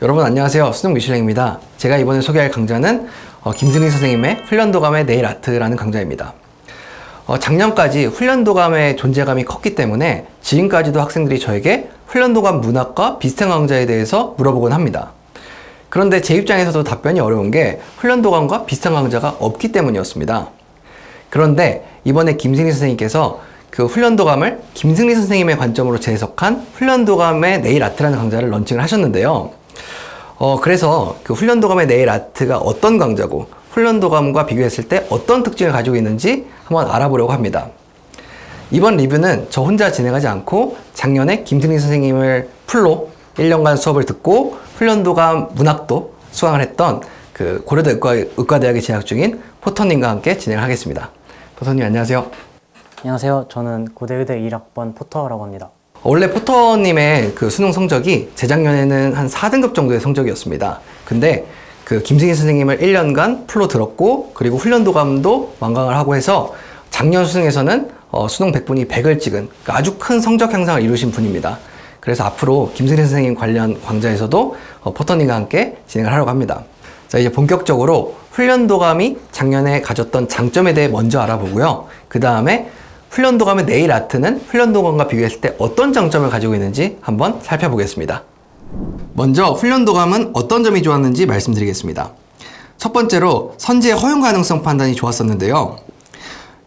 여러분 안녕하세요. 수능 미슐랭입니다. 제가 이번에 소개할 강좌는 김승리 선생님의 훈련도감의 네일 아트라는 강좌입니다. 작년까지 훈련도감의 존재감이 컸기 때문에 지금까지도 학생들이 저에게 훈련도감 문학과 비슷한 강좌에 대해서 물어보곤 합니다. 그런데 제 입장에서도 답변이 어려운 게 훈련도감과 비슷한 강좌가 없기 때문이었습니다. 그런데 이번에 김승리 선생님께서 그 훈련도감을 김승리 선생님의 관점으로 재해석한 훈련도감의 네일 아트라는 강좌를 런칭을 하셨는데요. 그래서 그 훈련도감의 네일 아트가 어떤 강좌고 훈련도감과 비교했을 때 어떤 특징을 가지고 있는지 한번 알아보려고 합니다. 이번 리뷰는 저 혼자 진행하지 않고 작년에 김승리 선생님을 풀로 1년간 수업을 듣고 훈련도감 문학도 수강을 했던 그 고려대 의과대학에 재학 중인 포터님과 함께 진행을 하겠습니다. 포터님 안녕하세요. 안녕하세요. 저는 고대의대 1학번 포터라고 합니다. 원래 포터님의 그 수능 성적이 재작년에는 한 4등급 정도의 성적이었습니다. 근데 그 김승희 선생님을 1년간 풀로 들었고 그리고 훈련도감도 완강을 하고 해서 작년 수능에서는 수능 100분이 100을 찍은 아주 큰 성적 향상을 이루신 분입니다. 그래서 앞으로 김승희 선생님 관련 강좌에서도 포터님과 함께 진행을 하려고 합니다. 자, 이제 본격적으로 훈련도감이 작년에 가졌던 장점에 대해 먼저 알아보고요. 그 다음에 훈련도감의 네일 아트는 훈련도감과 비교했을 때 어떤 장점을 가지고 있는지 한번 살펴보겠습니다. 먼저 훈련도감은 어떤 점이 좋았는지 말씀드리겠습니다. 첫 번째로 선지의 허용 가능성 판단이 좋았었는데요.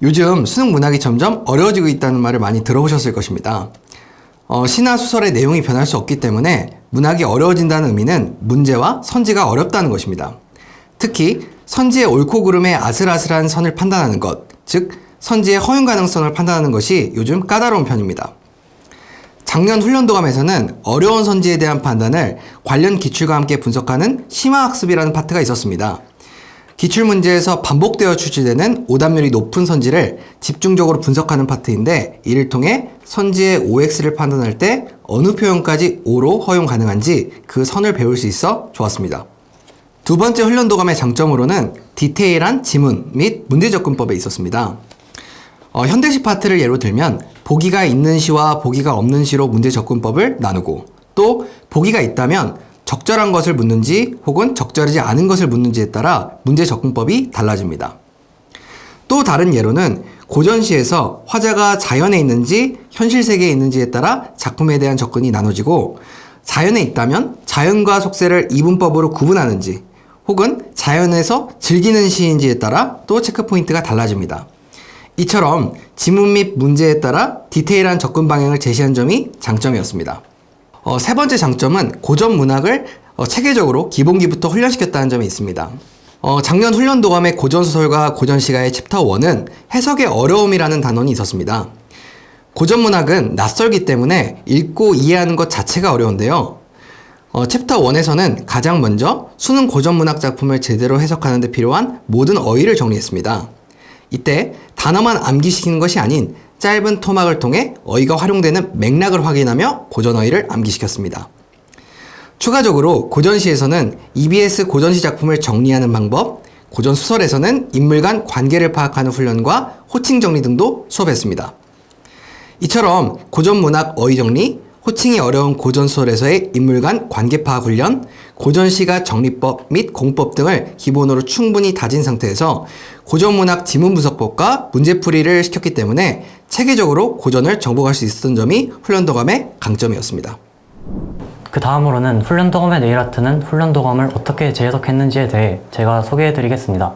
요즘 수능 문학이 점점 어려워지고 있다는 말을 많이 들어보셨을 것입니다. 시나 소설의 내용이 변할 수 없기 때문에 문학이 어려워진다는 의미는 문제와 선지가 어렵다는 것입니다. 특히 선지의 옳고 그름의 아슬아슬한 선을 판단하는 것, 즉 선지의 허용 가능성을 판단하는 것이 요즘 까다로운 편입니다. 작년 훈련도감에서는 어려운 선지에 대한 판단을 관련 기출과 함께 분석하는 심화학습이라는 파트가 있었습니다. 기출문제에서 반복되어 출제되는 오답률이 높은 선지를 집중적으로 분석하는 파트인데, 이를 통해 선지의 OX를 판단할 때 어느 표현까지 O로 허용 가능한지 그 선을 배울 수 있어 좋았습니다. 두 번째 훈련도감의 장점으로는 디테일한 지문 및 문제접근법에 있었습니다. 현대시 파트를 예로 들면 보기가 있는 시와 보기가 없는 시로 문제접근법을 나누고, 또 보기가 있다면 적절한 것을 묻는지 혹은 적절하지 않은 것을 묻는지에 따라 문제접근법이 달라집니다. 또 다른 예로는 고전시에서 화자가 자연에 있는지 현실 세계에 있는지에 따라 작품에 대한 접근이 나눠지고, 자연에 있다면 자연과 속세를 이분법으로 구분하는지 혹은 자연에서 즐기는 시인지에 따라 또 체크포인트가 달라집니다. 이처럼 지문 및 문제에 따라 디테일한 접근 방향을 제시한 점이 장점이었습니다. 세 번째 장점은 고전 문학을 체계적으로 기본기부터 훈련시켰다는 점이 있습니다. 작년 훈련도감의 고전소설과 고전시가의 챕터 1은 해석의 어려움이라는 단원이 있었습니다. 고전 문학은 낯설기 때문에 읽고 이해하는 것 자체가 어려운데요. 챕터 1에서는 가장 먼저 수능 고전 문학 작품을 제대로 해석하는 데 필요한 모든 어휘를 정리했습니다. 이때 단어만 암기시키는 것이 아닌 짧은 토막을 통해 어휘가 활용되는 맥락을 확인하며 고전어휘를 암기시켰습니다. 추가적으로 고전시에서는 EBS 고전시 작품을 정리하는 방법, 고전소설에서는 인물 간 관계를 파악하는 훈련과 호칭 정리 등도 수업했습니다. 이처럼 고전문학 어휘 정리, 호칭이 어려운 고전소설에서의 인물 간 관계 파악 훈련, 고전시가 정리법 및 공법 등을 기본으로 충분히 다진 상태에서 고전문학 지문분석법과 문제풀이를 시켰기 때문에 체계적으로 고전을 정복할 수 있었던 점이 훈련도감의 강점이었습니다. 그 다음으로는 훈련도감의 네일 아트는 훈련도감을 어떻게 재해석했는지에 대해 제가 소개해드리겠습니다.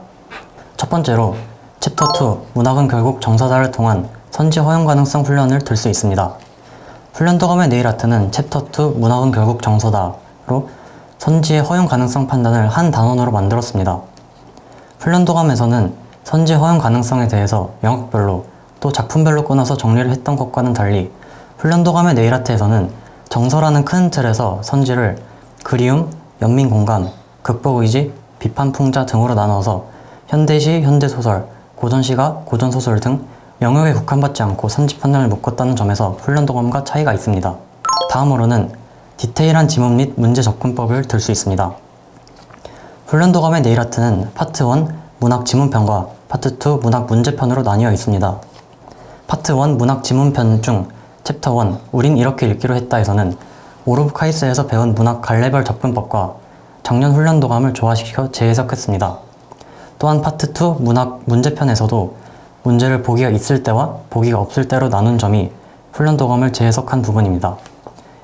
첫 번째로 챕터 2 문학은 결국 정사자를 통한 선지 허용 가능성 훈련을 들 수 있습니다. 훈련도감의 네일 아트는 챕터 2 문학은 결국 정서다로 선지의 허용 가능성 판단을 한 단원으로 만들었습니다. 훈련도감에서는 선지 허용 가능성에 대해서 영역별로 또 작품별로 끊어서 정리를 했던 것과는 달리 훈련도감의 네일 아트에서는 정서라는 큰 틀에서 선지를 그리움, 연민공감, 극복의지, 비판풍자 등으로 나눠서 현대시, 현대소설, 고전시가, 고전소설 등 영역에 국한받지 않고 선지 판단을 묶었다는 점에서 훈련도감과 차이가 있습니다. 다음으로는 디테일한 지문 및 문제 접근법을 들 수 있습니다. 훈련도감의 네일 아트는 파트 1 문학 지문편과 파트 2 문학 문제편으로 나뉘어 있습니다. 파트 1 문학 지문편 중 챕터 1 우린 이렇게 읽기로 했다에서는 오르브 카이스에서 배운 문학 갈래별 접근법과 작년 훈련도감을 조화시켜 재해석했습니다. 또한 파트 2 문학 문제편에서도 문제를 보기가 있을 때와 보기가 없을 때로 나눈 점이 훈련도감을 재해석한 부분입니다.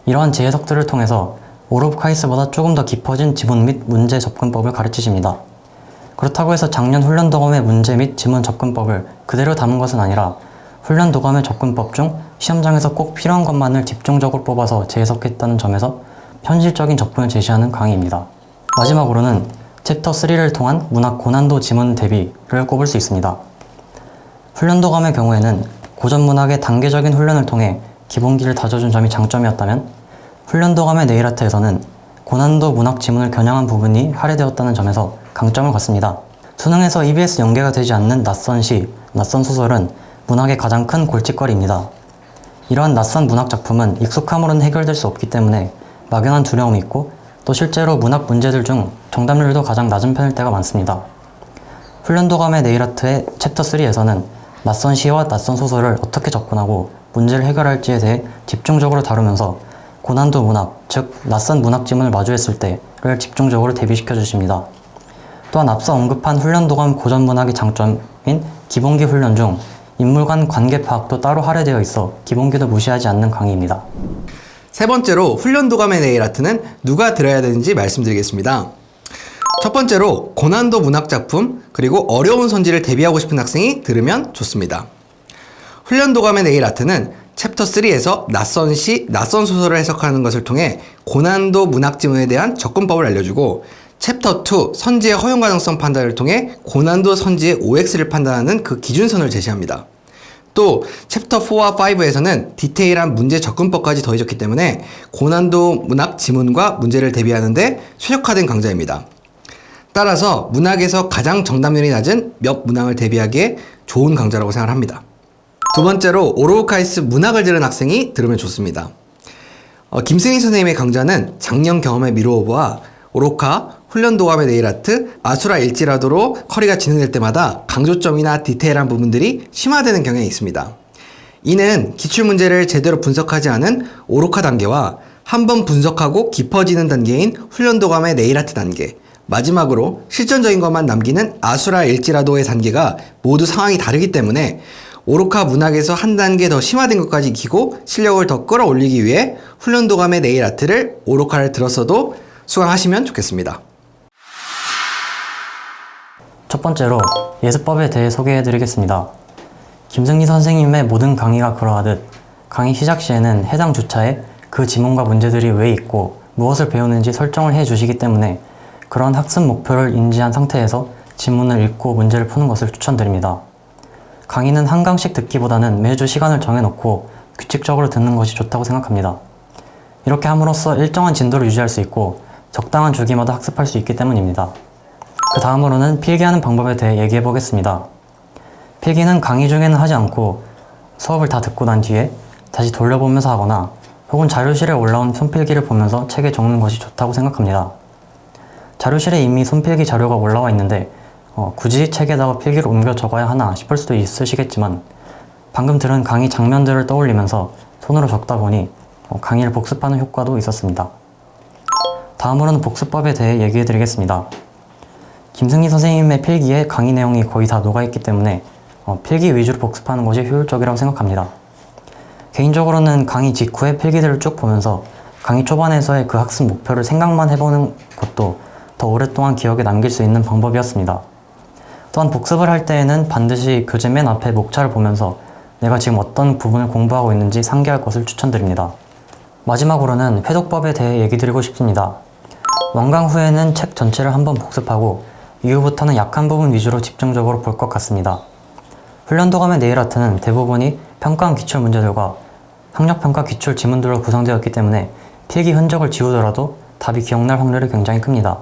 이러한 재해석들을 통해서 오르브 카이스보다 조금 더 깊어진 지문 및 문제 접근법을 가르치십니다. 그렇다고 해서 작년 훈련도감의 문제 및 지문 접근법을 그대로 담은 것은 아니라 훈련도감의 접근법 중 시험장에서 꼭 필요한 것만을 집중적으로 뽑아서 재해석했다는 점에서 현실적인 접근을 제시하는 강의입니다. 마지막으로는 챕터 3를 통한 문학 고난도 지문 대비를 꼽을 수 있습니다. 훈련도감의 경우에는 고전 문학의 단계적인 훈련을 통해 기본기를 다져준 점이 장점이었다면 훈련도감의 네일아트에서는 고난도 문학 지문을 겨냥한 부분이 할애되었다는 점에서 강점을 갖습니다. 수능에서 EBS 연계가 되지 않는 낯선 시, 낯선 소설은 문학의 가장 큰 골칫거리입니다. 이러한 낯선 문학 작품은 익숙함으로는 해결될 수 없기 때문에 막연한 두려움이 있고 또 실제로 문학 문제들 중 정답률도 가장 낮은 편일 때가 많습니다. 훈련도감의 네일아트의 챕터 3에서는 낯선 시와 낯선 소설을 어떻게 접근하고 문제를 해결할지에 대해 집중적으로 다루면서 고난도 문학, 즉 낯선 문학 지문을 마주했을 때를 집중적으로 대비시켜 주십니다. 또한 앞서 언급한 훈련도감 고전 문학의 장점인 기본기 훈련 중 인물 간 관계 파악도 따로 할애되어 있어 기본기도 무시하지 않는 강의입니다. 세 번째로 훈련도감의 네일아트는 누가 들어야 되는지 말씀드리겠습니다. 첫 번째로 고난도 문학 작품 그리고 어려운 선지를 대비하고 싶은 학생이 들으면 좋습니다. 훈련도감의 네일아트는 챕터 3에서 낯선 시, 낯선 소설을 해석하는 것을 통해 고난도 문학 지문에 대한 접근법을 알려주고 챕터 2 선지의 허용 가능성 판단을 통해 고난도 선지의 OX를 판단하는 그 기준선을 제시합니다. 또 챕터 4와 5에서는 디테일한 문제 접근법까지 더해졌기 때문에 고난도 문학 지문과 문제를 대비하는데 최적화된 강좌입니다. 따라서 문학에서 가장 정답률이 낮은 몇 문항을 대비하기에 좋은 강좌라고 생각합니다. 두 번째로 오르브 카이스 문학을 들은 학생이 들으면 좋습니다. 김승희 선생님의 강좌는 작년 경험의 미루오브와 오로카, 훈련도감의 네일아트, 아수라 일지라도로 커리가 진행될 때마다 강조점이나 디테일한 부분들이 심화되는 경향이 있습니다. 이는 기출문제를 제대로 분석하지 않은 오로카 단계와 한번 분석하고 깊어지는 단계인 훈련도감의 네일아트 단계, 마지막으로 실전적인 것만 남기는 아수라 일지라도의 단계가 모두 상황이 다르기 때문에 오로카 문학에서 한 단계 더 심화된 것까지 익히고 실력을 더 끌어올리기 위해 훈련도감의 네일아트를 오로카를 들었어도 수강하시면 좋겠습니다. 첫 번째로 예습법에 대해 소개해드리겠습니다. 김승리 선생님의 모든 강의가 그러하듯 강의 시작 시에는 해당 주차에 그 지문과 문제들이 왜 있고 무엇을 배우는지 설정을 해주시기 때문에 그런 학습 목표를 인지한 상태에서 지문을 읽고 문제를 푸는 것을 추천드립니다. 강의는 한 강씩 듣기보다는 매주 시간을 정해놓고 규칙적으로 듣는 것이 좋다고 생각합니다. 이렇게 함으로써 일정한 진도를 유지할 수 있고 적당한 주기마다 학습할 수 있기 때문입니다. 그 다음으로는 필기하는 방법에 대해 얘기해 보겠습니다. 필기는 강의 중에는 하지 않고 수업을 다 듣고 난 뒤에 다시 돌려보면서 하거나 혹은 자료실에 올라온 손필기를 보면서 책에 적는 것이 좋다고 생각합니다. 자료실에 이미 손필기 자료가 올라와 있는데 굳이 책에다가 필기를 옮겨 적어야 하나 싶을 수도 있으시겠지만 방금 들은 강의 장면들을 떠올리면서 손으로 적다 보니 강의를 복습하는 효과도 있었습니다. 다음으로는 복습법에 대해 얘기해 드리겠습니다. 김승희 선생님의 필기에 강의 내용이 거의 다 녹아있기 때문에 필기 위주로 복습하는 것이 효율적이라고 생각합니다. 개인적으로는 강의 직후에 필기들을 쭉 보면서 강의 초반에서의 그 학습 목표를 생각만 해보는 것도 더 오랫동안 기억에 남길 수 있는 방법이었습니다. 또한 복습을 할 때에는 반드시 교재 맨 앞에 목차를 보면서 내가 지금 어떤 부분을 공부하고 있는지 상기할 것을 추천드립니다. 마지막으로는 회독법에 대해 얘기 드리고 싶습니다. 완강 후에는 책 전체를 한번 복습하고 이후부터는 약한 부분 위주로 집중적으로 볼 것 같습니다. 훈련도감의 네일아트는 대부분이 평가원 기출 문제들과 학력평가 기출 지문들로 구성되었기 때문에 필기 흔적을 지우더라도 답이 기억날 확률이 굉장히 큽니다.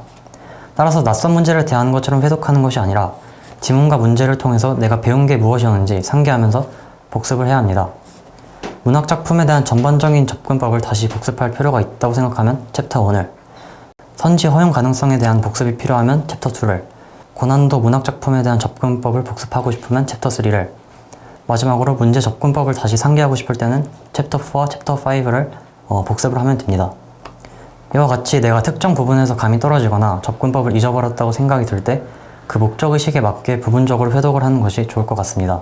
따라서 낯선 문제를 대하는 것처럼 회독하는 것이 아니라 지문과 문제를 통해서 내가 배운 게 무엇이었는지 상기하면서 복습을 해야 합니다. 문학 작품에 대한 전반적인 접근법을 다시 복습할 필요가 있다고 생각하면 챕터 1을, 선지 허용 가능성에 대한 복습이 필요하면 챕터 2를, 고난도 문학 작품에 대한 접근법을 복습하고 싶으면 챕터 3를, 마지막으로 문제 접근법을 다시 상기하고 싶을 때는 챕터 4와 챕터 5를 복습을 하면 됩니다. 이와 같이 내가 특정 부분에서 감이 떨어지거나 접근법을 잊어버렸다고 생각이 들 때 그 목적의식에 맞게 부분적으로 회독을 하는 것이 좋을 것 같습니다.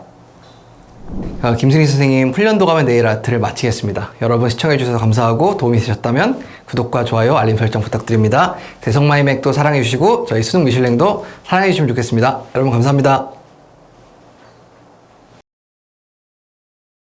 김승희 선생님 훈련도감의 네일 아트를 마치겠습니다. 여러분 시청해주셔서 감사하고 도움이 되셨다면 구독과 좋아요, 알림 설정 부탁드립니다. 대성마이맥도 사랑해주시고 저희 수능 미슐랭도 사랑해주시면 좋겠습니다. 여러분 감사합니다.